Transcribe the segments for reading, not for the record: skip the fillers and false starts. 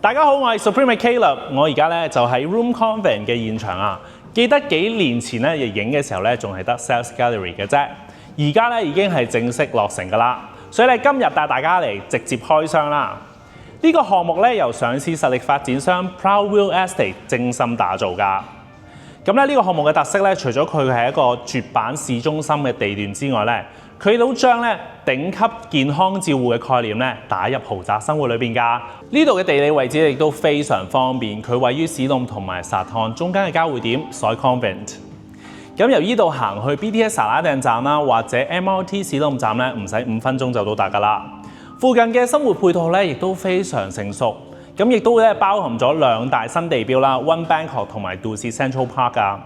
大家好，我係 Supreme Caleb， 我而家咧就喺 Room Convent 嘅現場啊。記得幾年前咧影嘅時候咧，仲係得 Sales Gallery 嘅啫，而家咧已經係正式落成㗎啦。所以咧今日帶大家嚟直接開箱啦。呢個項目咧由上市實力發展商 Proud Real Estate 精心打造㗎。咁咧呢個項目嘅特色咧，除咗佢係一個絕版市中心嘅地段之外咧，佢都將咧頂級健康照護嘅概念咧打入豪宅生活裏邊㗎。呢度嘅地理位置亦都非常方便，佢位於史隆同埋沙灘中間嘅交匯點 Soi Convent。咁由呢度行去 BTS 沙拉訂站啦，或者 MRT 史隆站咧，唔使5分鐘就到達㗎啦。附近嘅生活配套咧亦都非常成熟。咁亦都咧包含咗2大新地標啦 ，One Bangkok 同埋 Dusit Central Park 啊。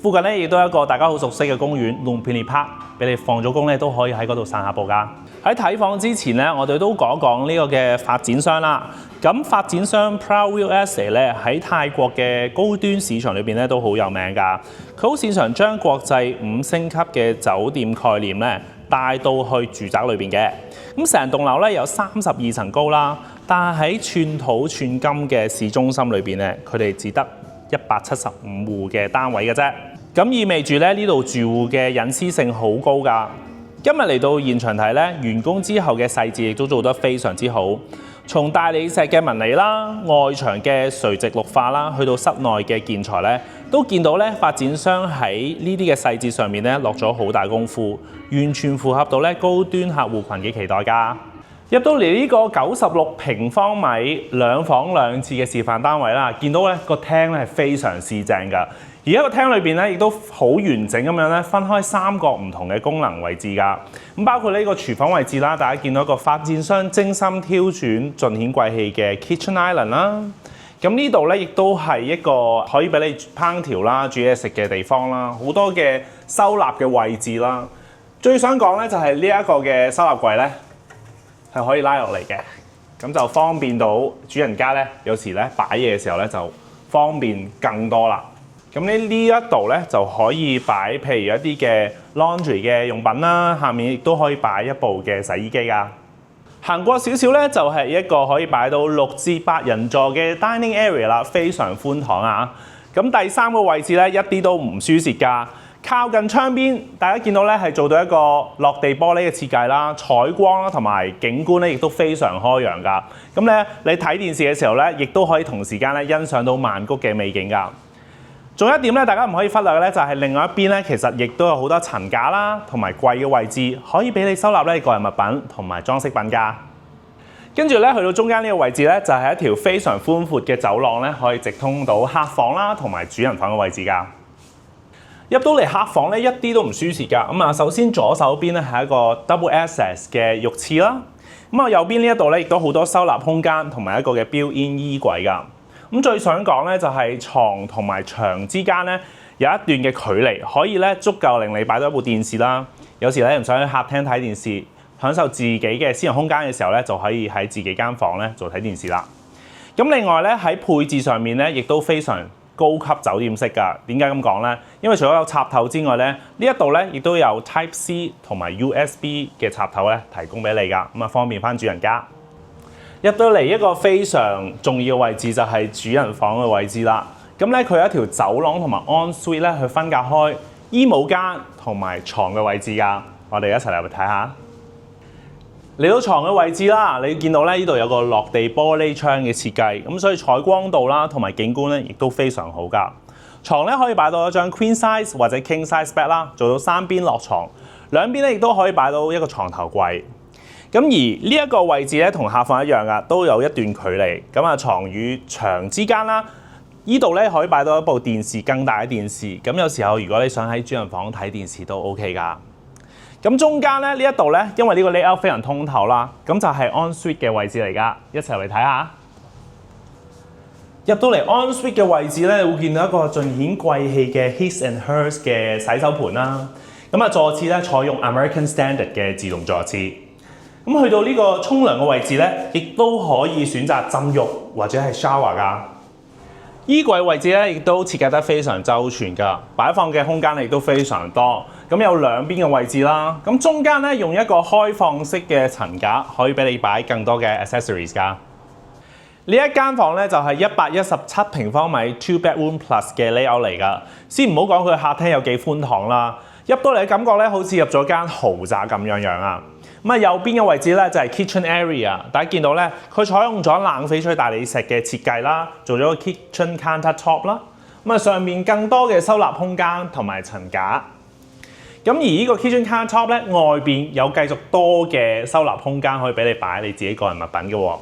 附近咧亦都有一個大家好熟悉嘅公園 Lumpini Park， 俾你放咗工咧都可以喺嗰度散下步㗎。喺睇房之前咧，我哋都講講呢個嘅發展商啦。咁發展商 Proud Real Estate 咧喺泰國嘅高端市場裏邊咧都好有名㗎。佢好擅長將國際5星級嘅酒店概念咧帶到去住宅裏邊嘅。咁成棟樓咧有32層高啦。但係喺寸土寸金嘅市中心裏邊咧，佢哋只得175戶嘅單位嘅啫。咁意味住咧呢度住戶嘅隱私性好高㗎。今日嚟到現場睇咧，完工之後嘅細節亦都做得非常之好。從大理石嘅紋理啦、外牆嘅垂直綠化啦，去到室內嘅建材咧，都見到咧發展商喺呢啲嘅細節上面咧落咗好大功夫，完全符合到咧高端客戶群嘅期待㗎。入到嚟呢個96平方米2房2廁嘅示範單位啦，見到咧個廳咧係非常四正㗎。而家個廳裏邊咧亦都好完整咁樣咧分開3個唔同嘅功能位置㗎。咁包括呢個廚房位置啦，大家見到一個發展商精心挑選、盡顯貴氣嘅 Kitchen Island 啦。咁呢度咧亦都係一個可以俾你烹調啦、煮嘢食嘅地方啦，好多嘅收納嘅位置啦。最想講咧就係呢一個嘅收納櫃咧，係可以拉落嚟嘅，咁就方便到主人家咧，有時咧擺嘢嘅時候咧就方便更多啦。咁呢一度咧就可以擺譬如一啲嘅 laundry 嘅用品啦，下面亦都可以擺一部嘅洗衣機㗎。行過少少咧就係一個可以擺到6至8人座嘅 dining area 啦，非常寬敞啊。咁第3個位置咧一啲都唔輸蝕㗎。靠近窗邊，大家見到咧係做到一個落地玻璃嘅設計啦，採光啦同埋景觀咧亦都非常開揚㗎。咁咧你睇電視嘅時候咧，亦都可以同時間咧欣賞到曼谷嘅美景㗎。仲有一點咧，大家唔可以忽略嘅咧，就係另外一邊咧，其實亦都有好多層架啦，同埋櫃嘅位置，可以俾你收納咧個人物品同埋裝飾品㗎。跟住咧去到中間呢個位置咧，就係一條非常寬闊嘅走廊咧，可以直通到客房啦同埋主人房嘅位置㗎。入到嚟客房咧，一啲都唔舒適㗎。咁啊，首先左手邊咧係一個 double access 嘅浴廁啦。咁啊，右邊呢一度咧亦都好多收納空間同埋一個嘅 built-in 衣櫃㗎。咁最想講咧就係床同埋牆之間咧有一段嘅距離，可以咧足夠令你擺到一部電視啦。有時咧唔想喺客廳睇電視，享受自己嘅私人空間嘅時候咧，就可以喺自己間房咧做睇電視啦。咁另外咧喺配置上面咧，亦都非常高級酒店式㗎。點解咁講呢？因為除咗有插頭之外咧，呢一度咧亦都有 Type C 同埋 USB 嘅插頭咧提供俾你㗎，咁啊方便翻主人家。入到嚟一個非常重要嘅位置就係主人房嘅位置啦。咁咧佢有一條走廊同埋 ensuite 咧去分隔開衣帽間同埋床嘅位置㗎。我哋一齊嚟睇下。嚟到床嘅位置啦，你見到咧呢度有個落地玻璃窗嘅設計，咁所以採光度啦同埋景觀咧亦都非常好㗎。床咧可以擺到一張 queen size 或者 king size bed 啦，做到3邊落床，兩邊咧亦都可以擺到一個床頭櫃。咁而呢一個位置咧同客房一樣㗎，都有一段距離。咁啊床與牆之間啦，呢度咧可以擺到一部電視，更大嘅電視。咁有時候如果你想喺主人房睇電視都 OK 㗎。咁中間咧呢一度咧，因為呢個 layout 非常通透啦，咁就係 ensuite 嘅位置嚟㗎。一齊嚟睇下。入到嚟 ensuite 嘅位置咧，你會見到一個盡顯貴氣嘅 His and Hers 嘅洗手盤啦。咁啊座廁咧採用 American Standard 嘅自動座廁。咁去到呢個沖涼嘅位置咧，亦都可以選擇浸浴或者係 shower 㗎。衣櫃位置咧，亦都設計得非常周全㗎，擺放嘅空間亦都非常多。咁有兩邊嘅位置啦，咁中間咧用一個開放式嘅層架，可以俾你擺更多嘅 accessories 㗎。呢一間房咧就係117平方米 two bedroom plus 嘅 layout 嚟㗎。先唔好講佢客廳有幾寬敞啦，入到嚟嘅感覺咧好似入咗間豪宅咁樣啊。咁啊右邊嘅位置咧就係 kitchen area， 大家見到咧佢採用咗冷翡翠大理石嘅設計啦，做咗個 kitchen countertop 啦。咁啊上面更多嘅收納空間同埋層架。咁而呢個 kitchen countertop 咧外邊有繼續多嘅收納空間可以俾你擺你自己個人物品嘅喎。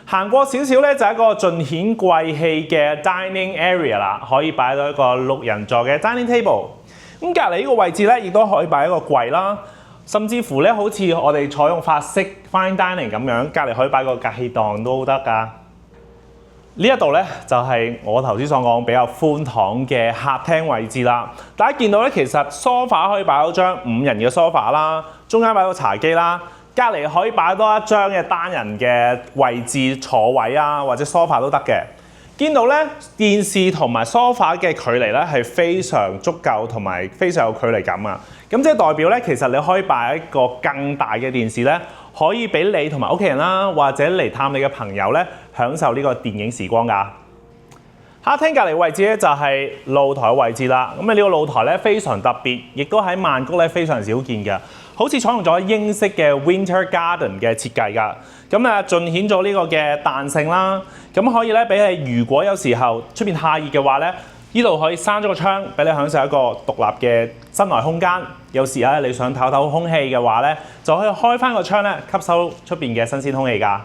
行過少少咧就係一個盡顯貴氣嘅 dining area 啦，可以擺到一個6人座嘅 dining table。咁隔離呢個位置咧亦都可以擺一個櫃啦，甚至乎咧好似我哋採用法式 fine dining 咁樣，隔離可以擺個隔氣檔都得㗎。呢一度咧就係我頭先所講比較寬敞嘅客廳位置啦。大家見到咧其實 sofa 可以擺到張5人嘅 sofa 啦，中間擺個茶几啦。隔離可以擺多一張嘅單人嘅位置坐位啊，或者 sofa 都得嘅。見到咧電視同埋 sofa 嘅距離咧係非常足夠同埋非常有距離感啊。咁即係代表咧，其實你可以擺一個更大嘅電視咧，可以俾你同埋屋企人啦，或者嚟探你嘅朋友咧，享受呢個電影時光㗎。客廳隔離位置咧就係露台位置啦。咁啊呢個露台咧非常特別，亦都喺曼谷咧非常少見嘅。好似採用咗英式嘅 Winter Garden 嘅設計㗎，咁啊盡顯咗呢個嘅彈性啦。咁可以咧俾你，如果有時候出邊太熱嘅話咧，呢度可以閂咗個窗，俾你享受一個獨立嘅室內空間。有時咧你想透透空氣嘅話咧，就可以開翻個窗咧，吸收出邊嘅新鮮空氣㗎。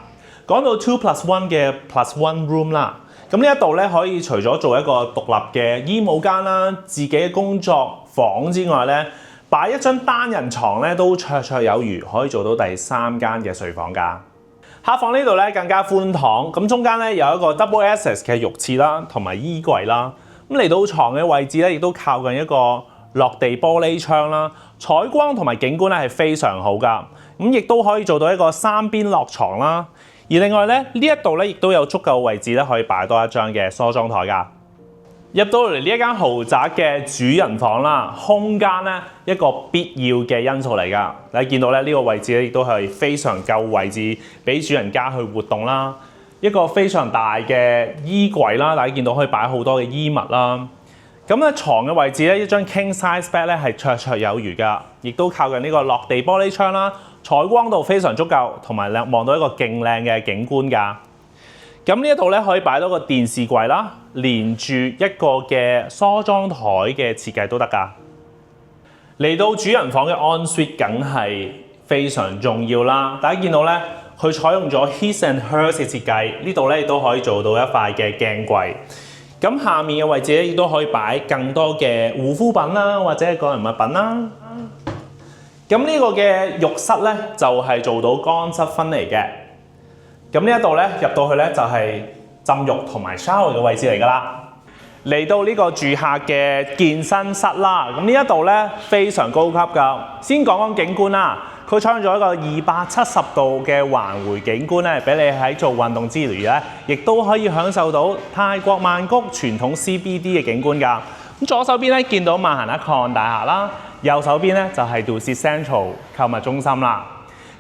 講到 2+1 嘅 +1 room 啦，咁呢一度咧可以除咗做一個獨立嘅衣帽間啦、自己嘅工作房之外咧，擺一張單人床咧都綽綽有餘，可以做到第3間嘅睡房㗎。客房呢度咧更加寬敞，咁中間咧有一個 double access 嘅浴廁啦，同埋衣櫃啦。咁嚟到床嘅位置咧，亦都靠近一個落地玻璃窗啦，採光同埋景觀咧係非常好㗎。咁亦都可以做到一個3邊落床啦。而另外咧呢一度咧亦都有足夠位置咧，可以擺多一張嘅梳妝台㗎。入到嚟呢一間豪宅嘅主人房啦，空間咧一個必要嘅因素嚟㗎。你見到咧呢個位置咧亦都係非常夠位置俾主人家去活動啦。一個非常大嘅衣櫃啦，大家見到可以擺好多嘅衣物啦。咁咧床嘅位置咧，一張 king size bed 咧係綽綽有餘㗎，亦都靠近呢個落地玻璃窗啦，採光度非常足夠，同埋望到一個勁靚嘅景觀㗎。咁呢一度咧可以擺到個電視櫃啦，連住一個嘅梳妝台嘅設計都得㗎。嚟到主人房嘅 ensuite 梗係非常重要啦。大家見到咧，佢採用咗 his and hers 嘅設計，呢度咧亦都可以做到一塊嘅鏡櫃。咁下面嘅位置咧亦都可以擺更多嘅護膚品啦，或者係個人物品啦。咁呢個嘅浴室咧就係做到乾濕分離嘅。咁呢一度咧入到去咧就係浸浴同埋 shower 嘅位置嚟㗎啦。嚟到呢個住客嘅健身室啦，咁呢一度咧非常高級㗎。先講講景觀啦，佢採用咗一個270度嘅環迴景觀咧，俾你喺做運動之餘咧，亦都可以享受到泰國曼谷傳統 CBD 嘅景觀㗎。咁左手邊咧見到曼行一抗大廈啦，右手邊咧就係 Dusit Central 購物中心啦。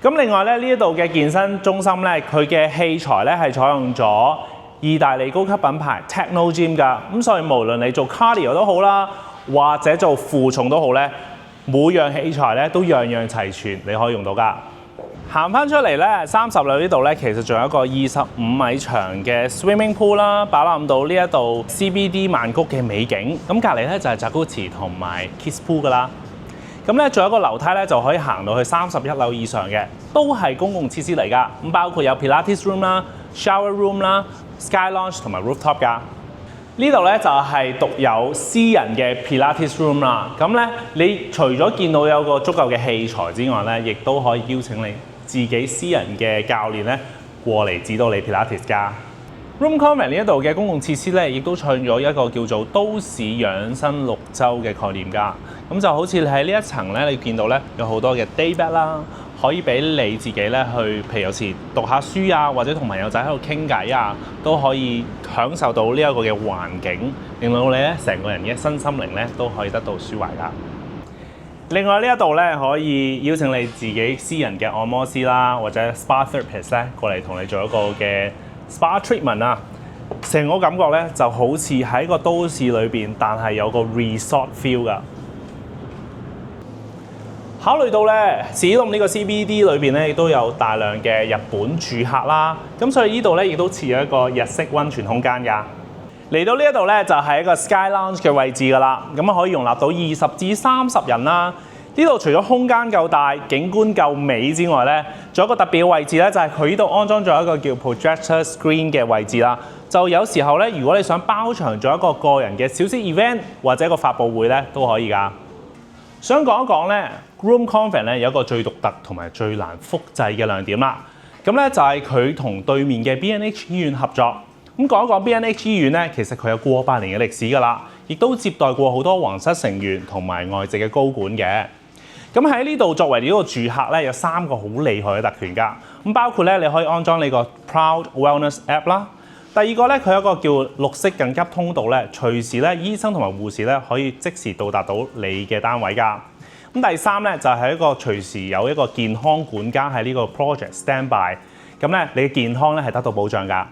咁另外咧呢一度嘅健身中心咧，佢嘅器材咧係採用咗意大利高級品牌 Techno Gym 㗎。咁所以無論你做 cardio 都好啦，或者做負重都好咧，每樣器材咧都樣樣齊全，你可以用到㗎。行翻出嚟咧，30樓呢度咧，其實仲有一個25米長嘅 swimming pool 啦，飽覽到呢一度 CBD 曼谷嘅美景。咁隔離咧就係 Jacuzzi 同埋 kids pool 㗎啦。咁咧仲有一個樓梯咧就可以行到去31樓以上嘅，都係公共設施嚟㗎。咁包括有 Pilates room 啦、shower room 啦、sky lounge 同埋 rooftop 㗎。呢度咧就係獨有私人嘅 Pilates room 啦。咁咧你除咗見到有個足夠嘅器材之外咧，亦都可以邀請你自己私人嘅教練咧過嚟指導你 Pilates 㗎。Room Convent 呢一度嘅公共設施咧，亦都創咗一個叫做都市養生綠洲嘅概念㗎。咁就好似你喺呢一層咧，你見到咧有好多嘅 day bed 啦，可以俾你自己咧去，譬如有時讀下書啊，或者同朋友仔喺度傾偈啊，都可以享受到呢一個嘅環境，令到你咧成個人嘅身心靈咧都可以得到舒懷㗎。另外呢一度咧可以邀請你自己私人嘅按摩師啦，或者 spa therapist 咧過嚟同你做一個嘅 spa treatment 啊，成個感覺咧就好似喺個都市裏邊，但係有個 resort feel 㗎。考慮到咧，史隆呢個 CBD 裏邊咧，亦都有大量嘅日本住客啦，咁所以呢度咧亦都設有一個日式溫泉空間㗎。嚟到呢一度咧，就係一個 Sky Lounge 嘅位置㗎啦，咁可以容納到20至30人啦。呢度除咗空間夠大、景觀夠美之外咧，仲有一個特別嘅位置咧，就係佢呢度安裝咗一個叫 projector screen 嘅位置啦。就有時候咧，如果你想包場做一個個人嘅小小 event 或者一個發佈會咧，都可以㗎。想講一講咧 Room Convent 咧有一個最獨特同埋最難複製嘅亮點啦。咁咧就係佢同對面嘅 B&H 醫院合作。咁講一講 B&H 醫院咧，其實佢有過百年嘅歷史㗎啦，亦都接待過好多皇室成員同埋外籍嘅高管嘅。咁喺呢度作為呢個住客咧，有3個好厲害嘅特權㗎。咁包括咧，你可以安裝你個 Proud Wellness App 啦。第二個咧，佢有一個叫綠色緊急通道咧，隨時咧醫生同埋護士咧可以即時到達到你嘅單位㗎。咁第三咧就係一個隨時有一個健康管家喺呢個 project standby， 咁咧你嘅健康咧係得到保障㗎。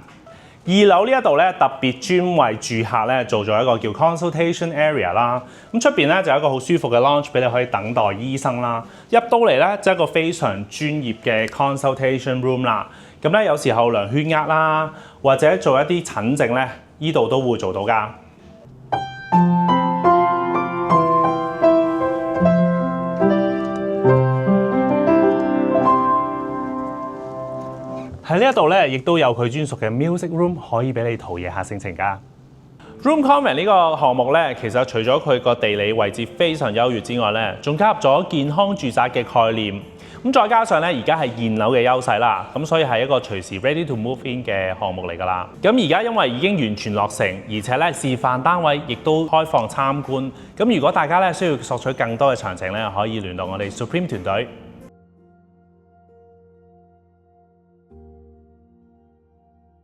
2樓呢一度咧特別專為住客咧做咗一個叫 consultation area 啦。咁出邊咧就有一個好舒服嘅 lounge 俾你可以等待醫生啦。入到嚟咧就係一個非常專業嘅 consultation room 啦。咁咧有時候量血壓啦，或者做一啲診症咧，呢度都會做到㗎。喺呢一度咧，亦都有佢專屬嘅 music room 可以俾你陶冶下性情㗎。Room Convent 呢個項目咧，其實除咗佢個地理位置非常優越之外咧，仲加入咗健康住宅嘅概念。咁再加上咧，而家係現樓嘅優勢啦，咁所以係一個隨時 ready to move in 嘅項目嚟㗎啦。咁而家因為已經完全落成，而且咧示範單位亦都開放參觀。咁如果大家咧需要索取更多嘅詳情咧，可以聯絡我哋 Supreme 團隊。